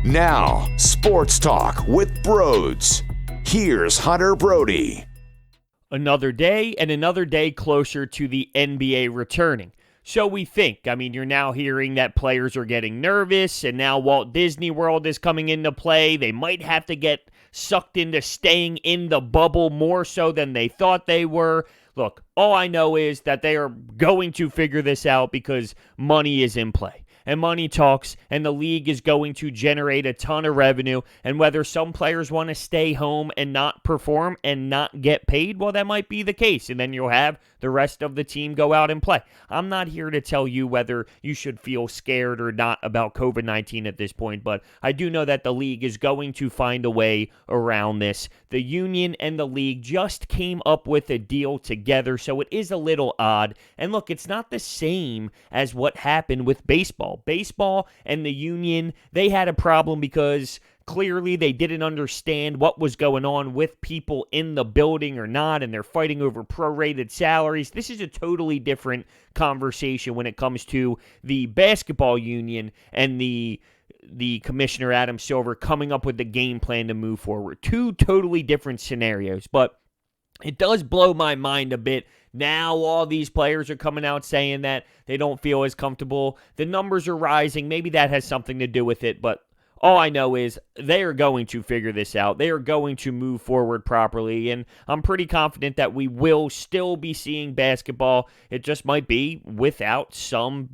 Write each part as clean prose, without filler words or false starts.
Now, Sports Talk with Broads. Here's Hunter Brody. Another day and another day closer to the NBA returning. So we think. You're now hearing that players are getting nervous, and now Walt Disney World is coming into play. They might have to get sucked into staying in the bubble more so than they thought they were. Look, all I know is that they are going to figure this out because money is in play. And money talks, and the league is going to generate a ton of revenue. And whether some players want to stay home and not perform and not get paid, well, that might be the case. And then you'll have the rest of the team go out and play. I'm not here to tell you whether you should feel scared or not about COVID-19 at this point, but I do know that the league is going to find a way around this. The union and the league just came up with a deal together, so it is a little odd. And look, it's not the same as what happened with baseball. Baseball and the union, they had a problem because clearly they didn't understand what was going on with people in the building or not, and they're fighting over prorated salaries. This is a totally different conversation when it comes to the basketball union and the commissioner, Adam Silver, coming up with the game plan to move forward. Two totally different scenarios, but it does blow my mind a bit. Now all these players are coming out saying that they don't feel as comfortable. The numbers are rising. Maybe that has something to do with it, but all I know is they are going to figure this out. They are going to move forward properly, and I'm pretty confident that we will still be seeing basketball. It just might be without some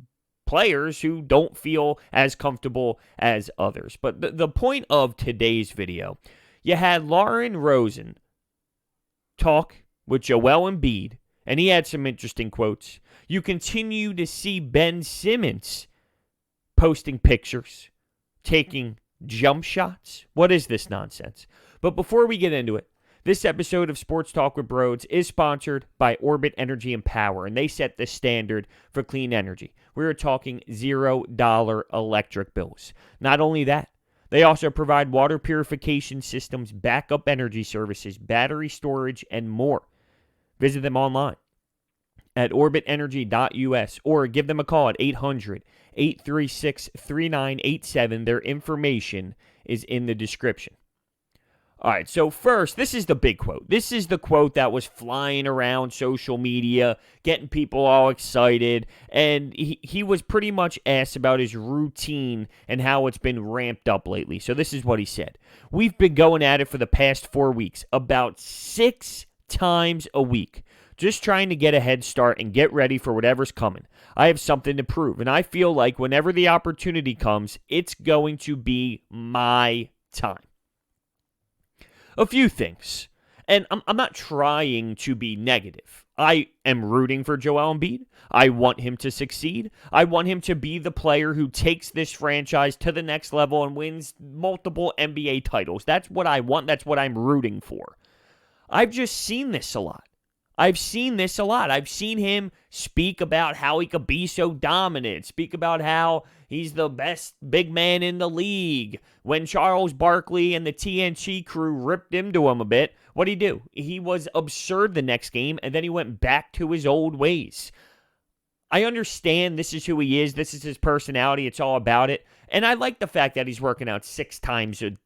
players who don't feel as comfortable as others. But the point of today's video, you had Lauren Rosen talk with Joel Embiid, and he had some interesting quotes. You continue to see Ben Simmons posting pictures, taking jump shots. What is this nonsense? But before we get into it, this episode of Sports Talk with Broads is sponsored by Orbit Energy and Power, and they set the standard for clean energy. We are talking $0 electric bills. Not only that, they also provide water purification systems, backup energy services, battery storage, and more. Visit them online at orbitenergy.us or give them a call at 800-836-3987. Their information is in the description. All right, so first, this is the big quote. This is the quote that was flying around social media, getting people all excited, and he was pretty much asked about his routine and how it's been ramped up lately. So this is what he said. We've been going at it for the past 4 weeks, about 6 times a week, just trying to get a head start and get ready for whatever's coming. I have something to prove, and I feel like whenever the opportunity comes, it's going to be my time. A few things, and I'm not trying to be negative. I am rooting for Joel Embiid. I want him to succeed. I want him to be the player who takes this franchise to the next level and wins multiple NBA titles. That's what I want. That's what I'm rooting for. I've just seen this a lot. I've seen him speak about how he could be so dominant, speak about how he's the best big man in the league. When Charles Barkley and the TNT crew ripped into him a bit, what'd he do? He was absurd the next game, and then he went back to his old ways. I understand this is who he is. This is his personality. It's all about it. And I like the fact that he's working out 6 times a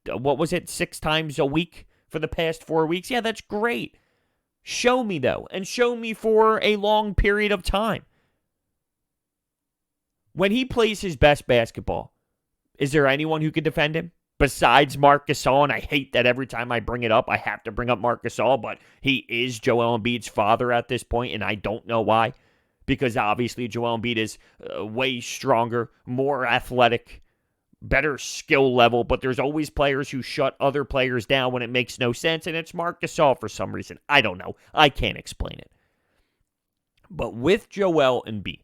week for the past 4 weeks. Yeah, that's great. Show me, though, and show me for a long period of time. When he plays his best basketball, is there anyone who could defend him besides Marc Gasol? And I hate that every time I bring it up, I have to bring up Marc Gasol, but he is Joel Embiid's father at this point, and I don't know why. Because obviously Joel Embiid is way stronger, more athletic, better skill level, but there's always players who shut other players down when it makes no sense, and it's Marc Gasol for some reason. I don't know. I can't explain it. But with Joel Embiid,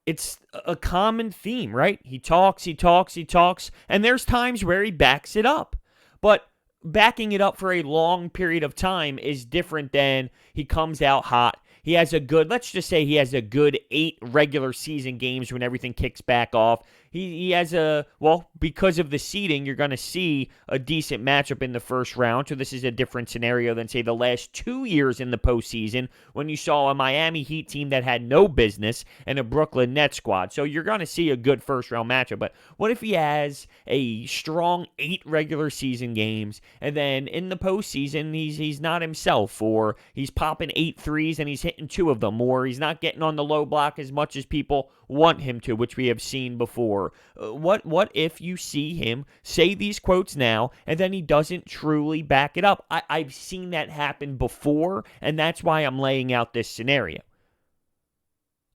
it's a common theme, right? He talks, and there's times where he backs it up. But backing it up for a long period of time is different than he comes out hot, he has a good, let's just say he has a good 8 regular season games when everything kicks back off. He has because of the seeding, you're going to see a decent matchup in the first round. So this is a different scenario than, say, the last 2 years in the postseason when you saw a Miami Heat team that had no business and a Brooklyn Nets squad. So you're going to see a good first round matchup. But what if he has a strong 8 regular season games and then in the postseason he's not himself, or he's popping 8 threes and he's hitting 2 of them, or he's not getting on the low block as much as people want him to, which we have seen before? What if you see him say these quotes now and then he doesn't truly back it up? I've seen that happen before, and that's why I'm laying out this scenario.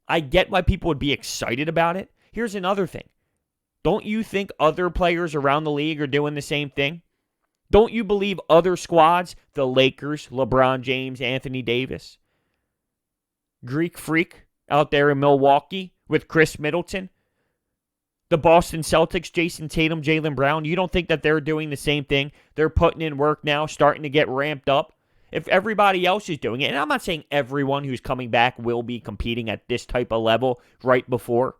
I get why people would be excited about it. Here's another thing. Don't you think other players around the league are doing the same thing? Don't you believe other squads, the Lakers, LeBron James, Anthony Davis, Greek Freak out there in Milwaukee with Chris Middleton, the Boston Celtics, Jason Tatum, Jaylen Brown, you don't think that they're doing the same thing? They're putting in work now, starting to get ramped up. If everybody else is doing it, and I'm not saying everyone who's coming back will be competing at this type of level right before,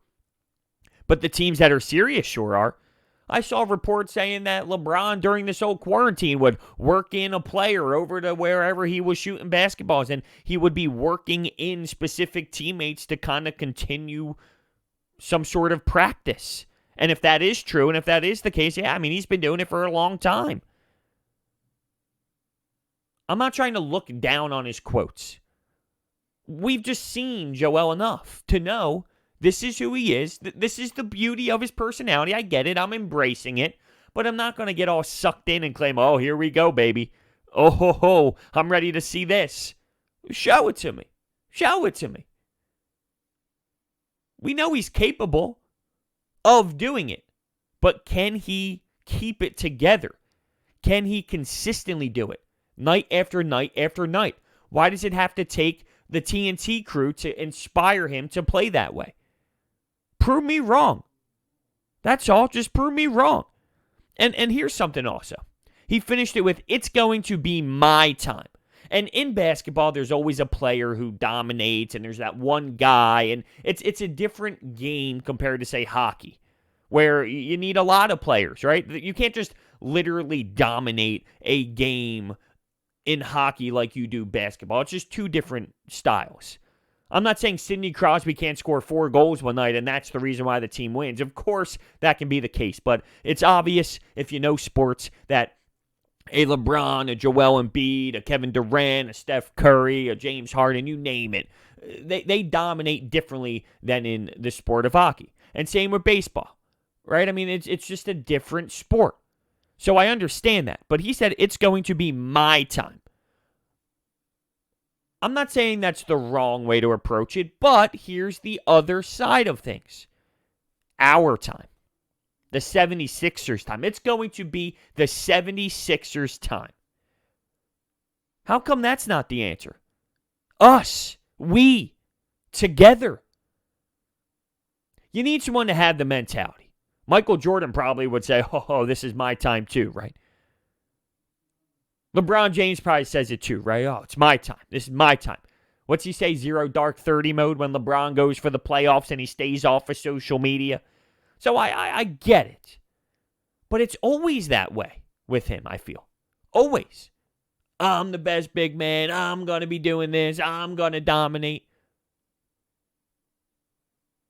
but the teams that are serious sure are. I saw reports saying that LeBron during this whole quarantine would work in a player over to wherever he was shooting basketballs, and he would be working in specific teammates to kind of continue some sort of practice. And if that is true, and if that is the case, yeah, I mean, he's been doing it for a long time. I'm not trying to look down on his quotes. We've just seen Joel enough to know this is who he is. This is the beauty of his personality. I get it. I'm embracing it. But I'm not going to get all sucked in and claim, oh, here we go, baby. Oh, ho, ho, I'm ready to see this. Show it to me. Show it to me. We know he's capable of doing it. But can he keep it together? Can he consistently do it? Night after night after night. Why does it have to take the TNT crew to inspire him to play that way? Prove me wrong. That's all. Just prove me wrong. And here's something also. He finished it with, it's going to be my time. And in basketball, there's always a player who dominates, and there's that one guy, and it's a different game compared to, say, hockey, where you need a lot of players, right? You can't just literally dominate a game in hockey like you do basketball. It's just 2 different styles. I'm not saying Sidney Crosby can't score 4 goals one night and that's the reason why the team wins. Of course, that can be the case, but it's obvious if you know sports that a LeBron, a Joel Embiid, a Kevin Durant, a Steph Curry, a James Harden, you name it, they dominate differently than in the sport of hockey. And same with baseball, right? I mean, it's just a different sport. So I understand that, but he said it's going to be my time. I'm not saying that's the wrong way to approach it, but here's the other side of things. Our time. The 76ers time. It's going to be the 76ers time. How come that's not the answer? Us. We. Together. You need someone to have the mentality. Michael Jordan probably would say, oh, this is my time too, right? LeBron James probably says it too, right? Oh, it's my time. This is my time. What's he say? 0 dark 30 mode when LeBron goes for the playoffs and he stays off of social media. So I get it. But it's always that way with him, I feel. Always. I'm the best big man. I'm going to be doing this. I'm going to dominate.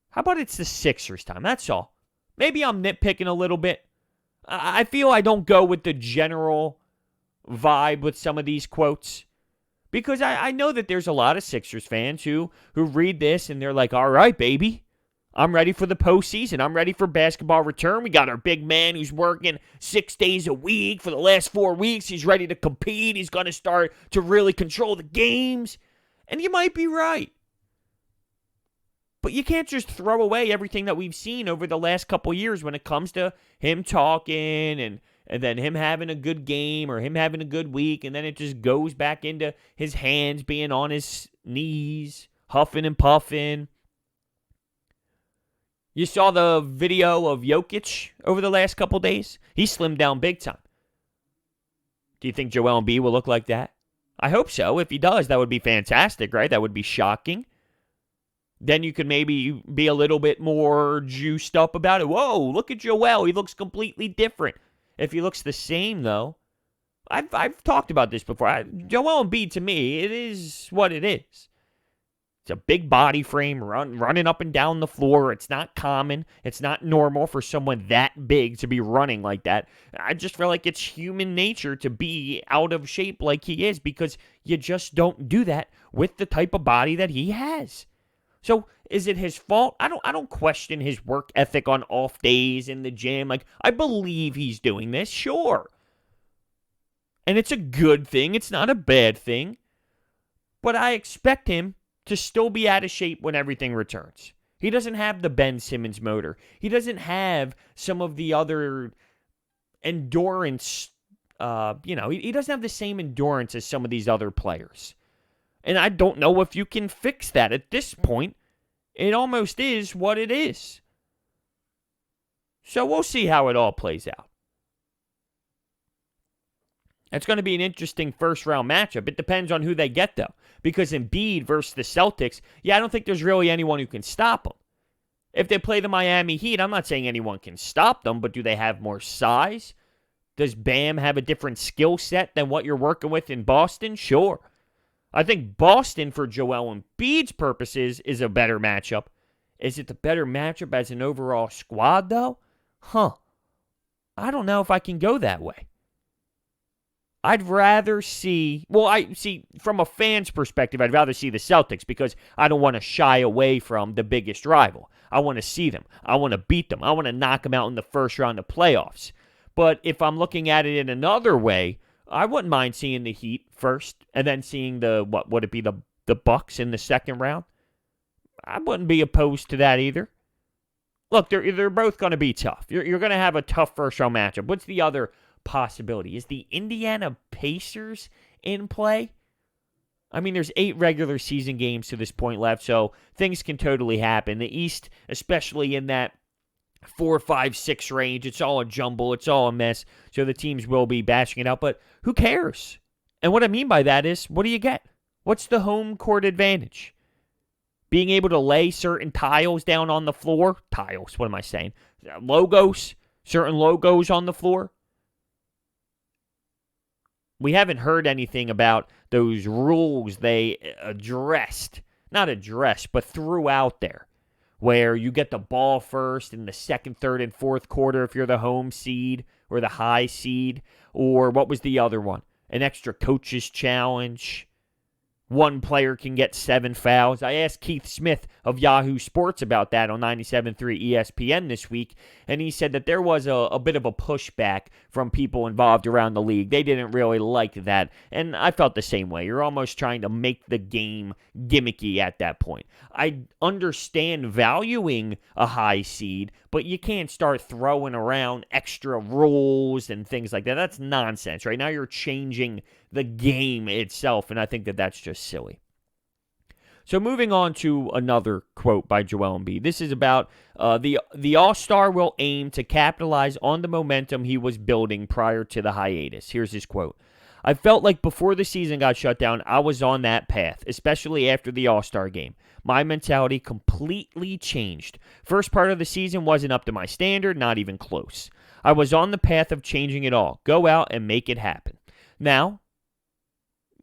How about it's the Sixers time? That's all. Maybe I'm nitpicking a little bit. I feel I don't go with the general vibe with some of these quotes. Because I know that there's a lot of Sixers fans who read this and they're like, all right, baby. I'm ready for the postseason. I'm ready for basketball return. We got our big man who's working 6 days a week for the last 4 weeks. He's ready to compete. He's going to start to really control the games. And you might be right. But you can't just throw away everything that we've seen over the last couple years when it comes to him talking and then him having a good game or him having a good week, and then it just goes back into his hands being on his knees, huffing and puffing. You saw the video of Jokic over the last couple days? He slimmed down big time. Do you think Joel Embiid will look like that? I hope so. If he does, that would be fantastic, right? That would be shocking. Then you could maybe be a little bit more juiced up about it. Whoa, look at Joel. He looks completely different. If he looks the same, though, I've talked about this before. Joel Embiid, to me, it is what it is. It's a big body frame running up and down the floor. It's not common. It's not normal for someone that big to be running like that. I just feel like it's human nature to be out of shape like he is because you just don't do that with the type of body that he has. So is it his fault? I don't question his work ethic on off days in the gym. Like, I believe he's doing this, sure. And it's a good thing. It's not a bad thing. But I expect him to still be out of shape when everything returns. He doesn't have the Ben Simmons motor. He doesn't have some of the other endurance. He doesn't have the same endurance as some of these other players. And I don't know if you can fix that. At this point, it almost is what it is. So we'll see how it all plays out. It's going to be an interesting first-round matchup. It depends on who they get, though. Because Embiid versus the Celtics, I don't think there's really anyone who can stop them. If they play the Miami Heat, I'm not saying anyone can stop them, but do they have more size? Does Bam have a different skill set than what you're working with in Boston? Sure. I think Boston, for Joel Embiid's purposes, is a better matchup. Is it the better matchup as an overall squad, though? I don't know if I can go that way. I'd rather see, from a fan's perspective, I'd rather see the Celtics because I don't want to shy away from the biggest rival. I want to see them. I want to beat them. I want to knock them out in the first round of playoffs. But if I'm looking at it in another way, I wouldn't mind seeing the Heat first and then seeing the Bucks in the second round. I wouldn't be opposed to that either. Look, they're both going to be tough. You're going to have a tough first round matchup. What's the other possibility? Is the Indiana Pacers in play? I mean, there's 8 regular season games to this point left, so things can totally happen. The East, especially in that 4, 5, 6 range, it's all a jumble, it's all a mess, so the teams will be bashing it out, but who cares? And what I mean by that is, what do you get? What's the home court advantage? Being able to lay certain tiles down on the floor? Tiles, what am I saying? Logos? Certain logos on the floor? We haven't heard anything about those rules they but threw out there, where you get the ball first in the second, third, and fourth quarter if you're the home seed or the high seed, or what was the other one? An extra coach's challenge. One player can get 7 fouls. I asked Keith Smith of Yahoo Sports about that on 97.3 ESPN this week, and he said that there was a bit of a pushback from people involved around the league. They didn't really like that, and I felt the same way. You're almost trying to make the game gimmicky at that point. I understand valuing a high seed, but you can't start throwing around extra rules and things like that. That's nonsense. Right now you're changing the game itself, and I think that that's just silly. So moving on to another quote by Joel Embiid. This is about the All-Star will aim to capitalize on the momentum he was building prior to the hiatus. Here's his quote. I felt like before the season got shut down, I was on that path, especially after the All-Star game. My mentality completely changed. First part of the season wasn't up to my standard, not even close. I was on the path of changing it all. Go out and make it happen. Now,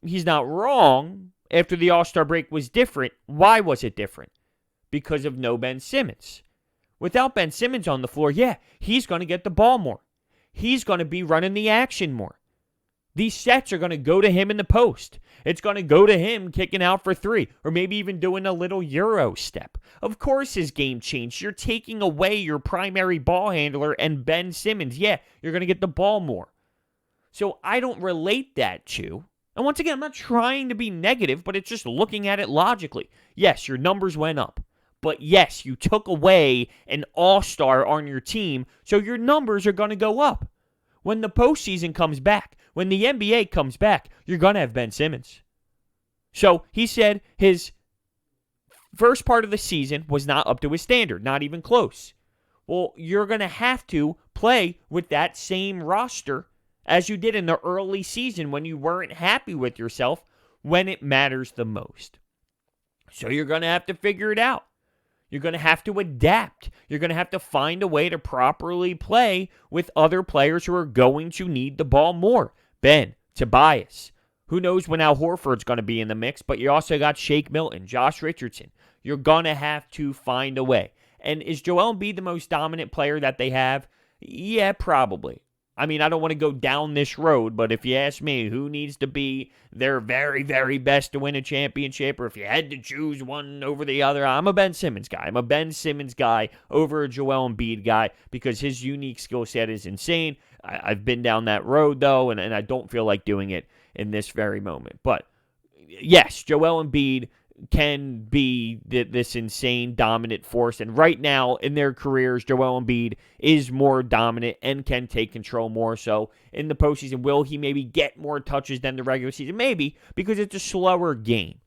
he's not wrong. After the All-Star break was different. Why was it different? Because of no Ben Simmons. Without Ben Simmons on the floor, he's going to get the ball more. He's going to be running the action more. These sets are going to go to him in the post. It's going to go to him kicking out for 3, or maybe even doing a little Euro step. Of course his game changed. You're taking away your primary ball handler and Ben Simmons. You're going to get the ball more. So I don't relate that to. And once again, I'm not trying to be negative, but it's just looking at it logically. Yes, your numbers went up. But yes, you took away an all-star on your team, so your numbers are going to go up. When the postseason comes back, when the NBA comes back, you're going to have Ben Simmons. So he said his first part of the season was not up to his standard, not even close. Well, you're going to have to play with that same roster as you did in the early season when you weren't happy with yourself when it matters the most. So you're going to have to figure it out. You're going to have to adapt. You're going to have to find a way to properly play with other players who are going to need the ball more. Ben, Tobias. Who knows when Al Horford's going to be in the mix, but you also got Shake Milton, Josh Richardson. You're going to have to find a way. And is Joel Embiid the most dominant player that they have? Yeah, probably. I mean, I don't want to go down this road, but if you ask me who needs to be their very, very best to win a championship, or if you had to choose one over the other, I'm a Ben Simmons guy. I'm a Ben Simmons guy over a Joel Embiid guy because his unique skill set is insane. I've been down that road, though, and I don't feel like doing it in this very moment. But, yes, Joel Embiid can be this insane dominant force. And right now in their careers, Joel Embiid is more dominant and can take control more so in the postseason. Will he maybe get more touches than the regular season? Maybe, because it's a slower game.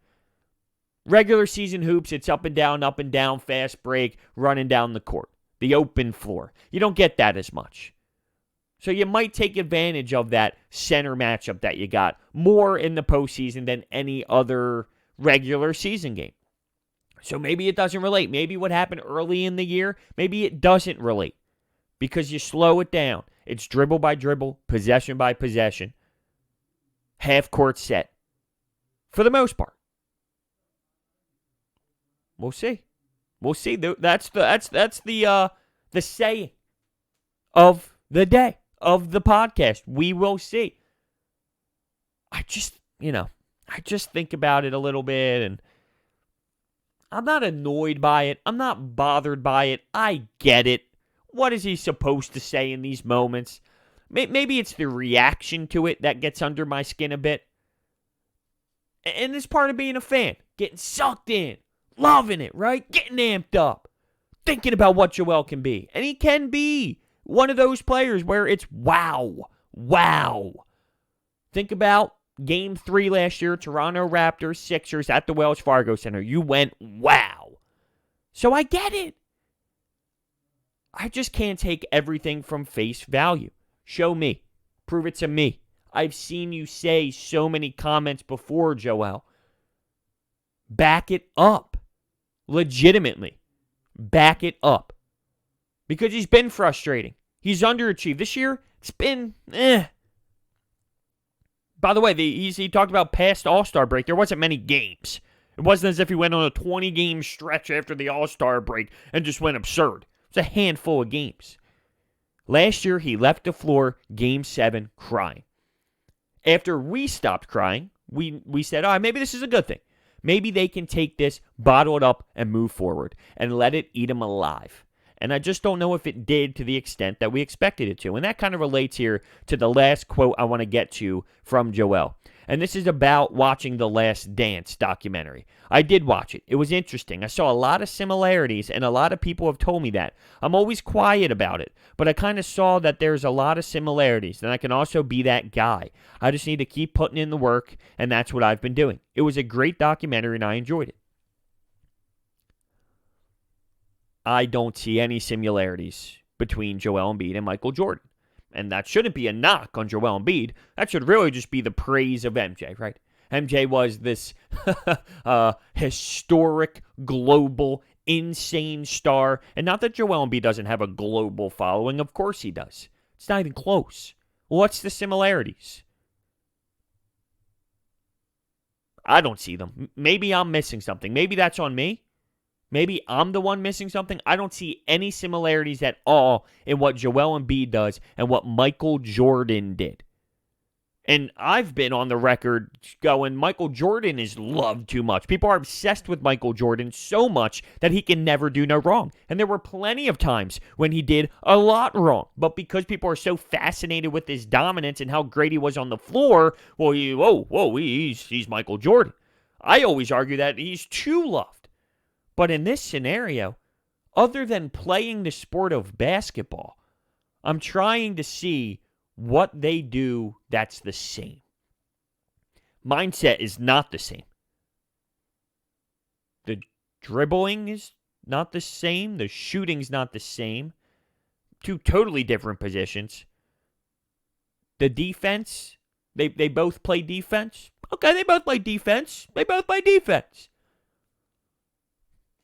Regular season hoops, it's up and down, fast break, running down the court, the open floor. You don't get that as much. So you might take advantage of that center matchup that you got more in the postseason than any other regular season game. So maybe it doesn't relate. Maybe what happened early in the year, maybe it doesn't relate because you slow it down. It's dribble by dribble, possession by possession, half court set for the most part. We'll see. We'll see. That's the saying of the day of the podcast. We will see. I just think about it a little bit, and I'm not annoyed by it. I'm not bothered by it. I get it. What is he supposed to say in these moments? Maybe it's the reaction to it that gets under my skin a bit. And it's part of being a fan. Getting sucked in. Loving it, right? Getting amped up. Thinking about what Joel can be. And he can be one of those players where it's wow. Wow. Think about Game 3 last year, Toronto Raptors, Sixers at the Wells Fargo Center. You went, wow. So I get it. I just can't take everything from face value. Show me. Prove it to me. I've seen you say so many comments before, Joel. Back it up. Legitimately. Back it up. Because he's been frustrating. He's underachieved. This year, it's been, By the way, he talked about past All-Star break. There wasn't many games. It wasn't as if he went on a 20-game stretch after the All-Star break and just went absurd. It's a handful of games. Last year, he left the floor Game 7 crying. After we stopped crying, we said, all right, maybe this is a good thing. Maybe they can take this, bottle it up, and move forward, and let it eat them alive. And I just don't know if it did to the extent that we expected it to. And that kind of relates here to the last quote I want to get to from Joel. And this is about watching The Last Dance documentary. I did watch it. It was interesting. I saw a lot of similarities, and a lot of people have told me that. I'm always quiet about it, but I kind of saw that there's a lot of similarities, and I can also be that guy. I just need to keep putting in the work, and that's what I've been doing. It was a great documentary, and I enjoyed it. I don't see any similarities between Joel Embiid and Michael Jordan. And that shouldn't be a knock on Joel Embiid. That should really just be the praise of MJ, right? MJ was this historic, global, insane star. And not that Joel Embiid doesn't have a global following. Of course he does. It's not even close. What's the similarities? I don't see them. Maybe I'm missing something. Maybe that's on me. Maybe I'm the one missing something. I don't see any similarities at all in what Joel Embiid does and what Michael Jordan did. And I've been on the record going, Michael Jordan is loved too much. People are obsessed with Michael Jordan so much that he can never do no wrong. And there were plenty of times when he did a lot wrong. But because people are so fascinated with his dominance and how great he was on the floor, well, he's Michael Jordan. I always argue that he's too loved. But in this scenario, other than playing the sport of basketball, I'm trying to see what they do that's the same. Mindset is not the same. The dribbling is not the same. The shooting's not the same. Two totally different positions. The defense, they both play defense. Okay, they both play defense. They both play defense.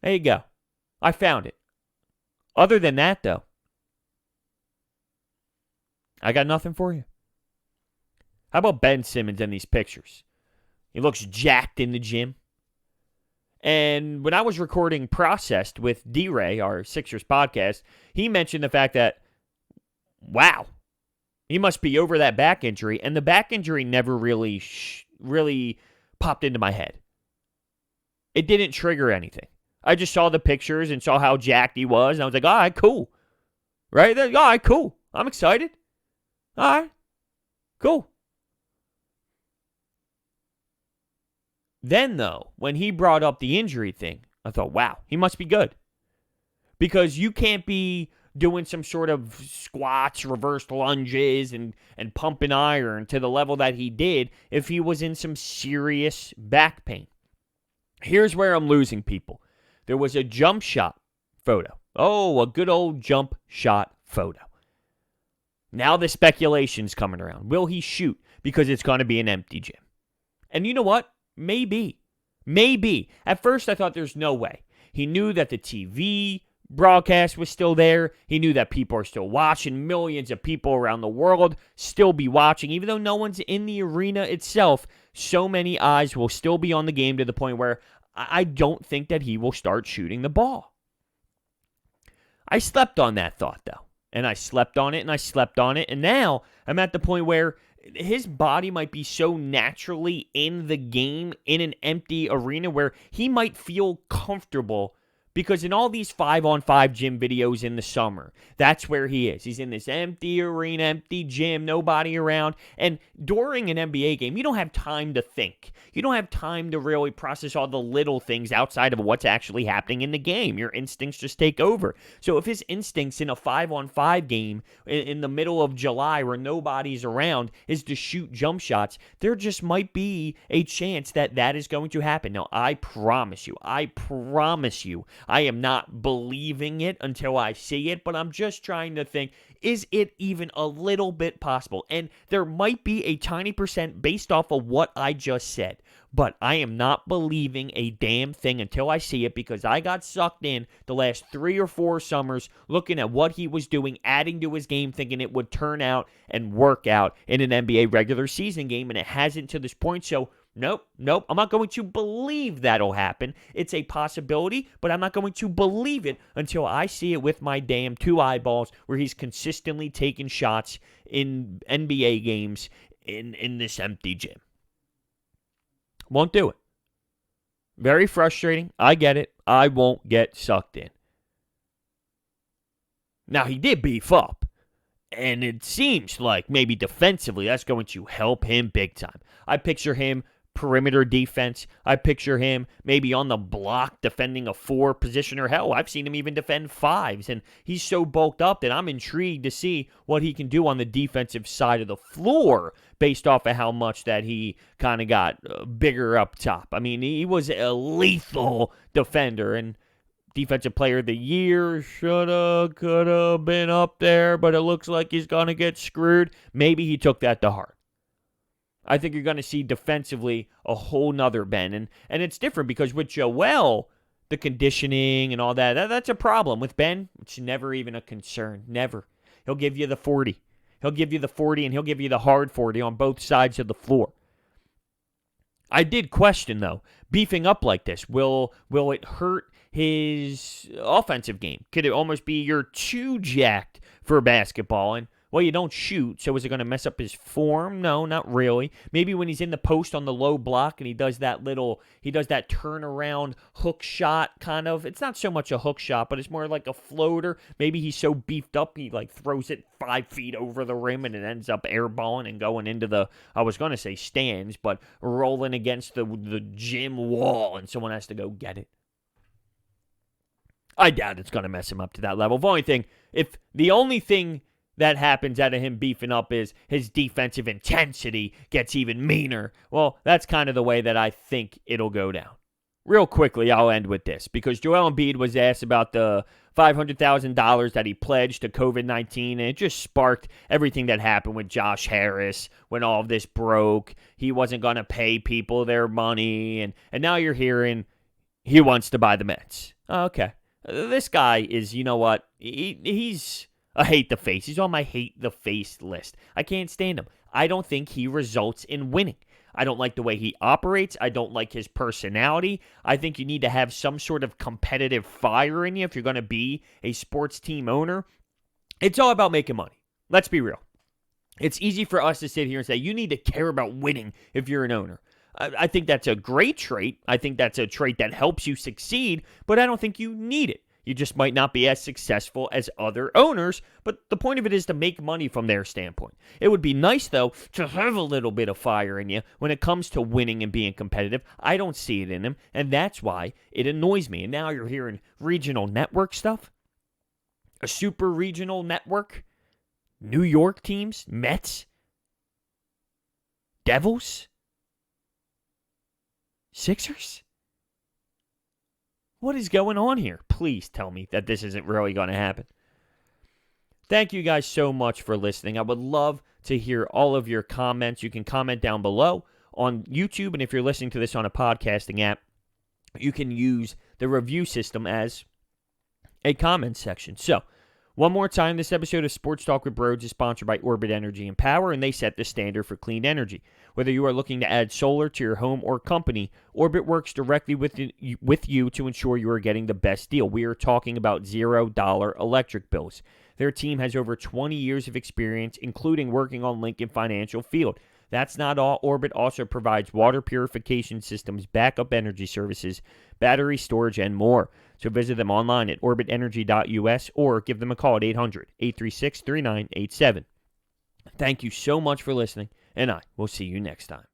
There you go. I found it. Other than that, though, I got nothing for you. How about Ben Simmons in these pictures? He looks jacked in the gym. And when I was recording Processed with D-Ray, our Sixers podcast, he mentioned the fact that, wow, he must be over that back injury. And the back injury never really popped into my head. It didn't trigger anything. I just saw the pictures and saw how jacked he was. And I was like, all right, cool. Right? All right, cool. I'm excited. All right, cool. Then, though, when he brought up the injury thing, I thought, wow, he must be good. Because you can't be doing some sort of squats, reverse lunges, and pumping iron to the level that he did if he was in some serious back pain. Here's where I'm losing people. There was a jump shot photo. Oh, a good old jump shot photo. Now the speculation's coming around. Will he shoot? Because it's going to be an empty gym. And you know what? Maybe. At first, I thought there's no way. He knew that the TV broadcast was still there. He knew that people are still watching. Millions of people around the world still be watching. Even though no one's in the arena itself, so many eyes will still be on the game to the point where I don't think that he will start shooting the ball. I slept on that thought, though. And I slept on it, and I slept on it. And now I'm at the point where his body might be so naturally in the game in an empty arena where he might feel comfortable because in all these 5-on-5 gym videos in the summer, that's where he is. He's in this empty arena, empty gym, nobody around. And during an NBA game, you don't have time to think. You don't have time to really process all the little things outside of what's actually happening in the game. Your instincts just take over. So if his instincts in a 5-on-5 game in the middle of July where nobody's around is to shoot jump shots, there just might be a chance that that is going to happen. Now, I promise you, I am not believing it until I see it, but I'm just trying to think, is it even a little bit possible? And there might be a tiny percent based off of what I just said, but I am not believing a damn thing until I see it because I got sucked in the last 3 or 4 summers looking at what he was doing, adding to his game, thinking it would turn out and work out in an NBA regular season game, and it hasn't to this point, so Nope. I'm not going to believe that'll happen. It's a possibility, but I'm not going to believe it until I see it with my damn 2 eyeballs where he's consistently taking shots in NBA games in this empty gym. Won't do it. Very frustrating. I get it. I won't get sucked in. Now, he did beef up. And it seems like maybe defensively that's going to help him big time. I picture him perimeter defense. I picture him maybe on the block defending a 4 position, or hell, I've seen him even defend 5s. And he's so bulked up that I'm intrigued to see what he can do on the defensive side of the floor based off of how much that he kind of got bigger up top. I mean, he was a lethal defender, and Defensive Player of the Year could have been up there, but it looks like he's going to get screwed. Maybe he took that to heart. I think you're going to see defensively a whole nother Ben. And it's different because with Joel, the conditioning and all that's a problem. With Ben, it's never even a concern. Never. He'll give you the 40. He'll give you the 40, and he'll give you the hard 40 on both sides of the floor. I did question, though, beefing up like this. Will it hurt his offensive game? Could it almost be you're too jacked for basketball? And, well, you don't shoot, so is it going to mess up his form? No, not really. Maybe when he's in the post on the low block and he does that turnaround hook shot kind of. It's not so much a hook shot, but it's more like a floater. Maybe he's so beefed up he throws it 5 feet over the rim and it ends up airballing and going into the, I was going to say stands, but rolling against the gym wall and someone has to go get it. I doubt it's going to mess him up to that level. If the only thing that happens out of him beefing up is his defensive intensity gets even meaner, well, that's kind of the way that I think it'll go down. real quickly, I'll end with this because Joel Embiid was asked about the $500,000 that he pledged to COVID-19, and it just sparked everything that happened with Josh Harris when all of this broke. He wasn't going to pay people their money, and now you're hearing he wants to buy the Mets. Okay. This guy is, you know what? He's a hate the face. He's on my hate the face list. I can't stand him. I don't think he results in winning. I don't like the way he operates. I don't like his personality. I think you need to have some sort of competitive fire in you if you're going to be a sports team owner. It's all about making money. Let's be real. It's easy for us to sit here and say, you need to care about winning if you're an owner. I think that's a great trait. I think that's a trait that helps you succeed, but I don't think you need it. You just might not be as successful as other owners, but the point of it is to make money from their standpoint. It would be nice, though, to have a little bit of fire in you when it comes to winning and being competitive. I don't see it in him, and that's why it annoys me. And now you're hearing regional network stuff, a super regional network, New York teams, Mets, Devils, Sixers. What is going on here? Please tell me that this isn't really going to happen. Thank you guys so much for listening. I would love to hear all of your comments. You can comment down below on YouTube, and if you're listening to this on a podcasting app, you can use the review system as a comment section. So, one more time, this episode of Sports Talk with Broads is sponsored by Orbit Energy and Power, and they set the standard for clean energy. Whether you are looking to add solar to your home or company, Orbit works directly with you to ensure you are getting the best deal. We are talking about $0 electric bills. Their team has over 20 years of experience, including working on Lincoln Financial Field. That's not all. Orbit also provides water purification systems, backup energy services, battery storage, and more. So visit them online at orbitenergy.us or give them a call at 800-836-3987. Thank you so much for listening, and I will see you next time.